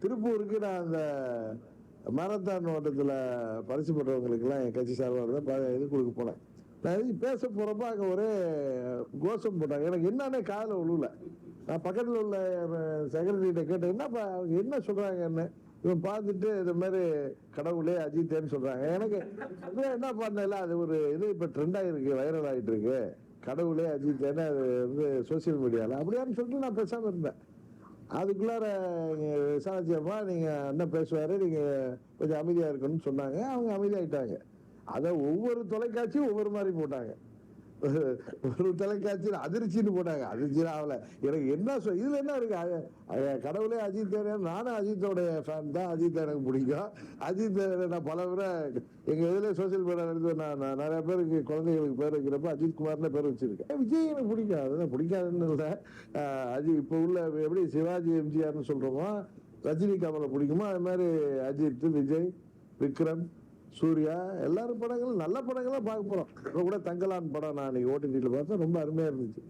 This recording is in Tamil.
திருப்பூருக்கு நான் அந்த மாரத்தான் ஓட்டத்தில் பரிசு பெற்றவங்களுக்கெல்லாம் என் கட்சி சார்பாக தான் இது கொடுக்க போனேன். நான் எதுக்கு பேச போகிறப்ப அங்கே ஒரே கோஷம் போட்டாங்க. எனக்கு என்னன்னே காதில் விழுல. நான் பக்கத்தில் உள்ள செக்ரட்டரிகிட்ட கேட்டேன், என்னப்பா அவங்க என்ன சொல்கிறாங்க என்ன. இவன் பார்த்துட்டு இந்த மாதிரி கடவுளே அஜித்தேன்னு சொல்கிறாங்க. எனக்கு அதுதான் என்ன பண்ணல, அது ஒரு இது இப்போ ட்ரெண்டாக இருக்குது, வைரல் ஆகிட்டு இருக்கு. கடவுளே அஜித்தேன்னு அது வந்து சோசியல் மீடியாவில் அப்படியான்னு சொல்லிட்டு நான் பேசாமல் இருந்தேன். அதுக்குள்ளார விசாரிச்சப்பா நீங்கள் என்ன பேசுவார், நீங்கள் கொஞ்சம் அமைதியாக இருக்கணும்னு சொன்னாங்க. அவங்க அமைதியாகிட்டாங்க. அதை ஒவ்வொரு தொலைக்காட்சியும் ஒவ்வொரு மாதிரி போட்டாங்க. ஒரு தொலைக்காட்சியில் அதிர்ச்சின்னு போட்டாங்க. அதிர்ச்சியில் ஆகல. எனக்கு என்ன இதுல என்ன இருக்கு, கடவுளே அஜித். நானும் அஜித்தோடைய ஃபேன் தான். அஜித் எனக்கு பிடிக்கும். அஜித் நான் பல முறை எங்க இதுல சோசியல் மீடியா எடுத்து நான் நிறைய பேருக்கு குழந்தைகளுக்கு பேர் வைக்கிறப்ப அஜித் குமார்னு பேர் வச்சிருக்கேன். விஜய் எனக்கு பிடிக்கும், அதுதான் பிடிக்காதுன்னு இல்லை. அஜித் இப்போ உள்ள எப்படி சிவாஜி எம்ஜிஆர்னு சொல்றோமோ, ரஜினி கமலை பிடிக்குமோ, அது மாதிரி அஜித், விஜய், விக்ரம், சூர்யா எல்லாரும் படங்களும் நல்ல படங்கள்லாம் பார்க்க போறோம். இப்போ கூட தங்கலான் படம் நான் அன்னைக்கு ஓடிடியில் பார்த்தேன், ரொம்ப அருமையா இருந்துச்சு.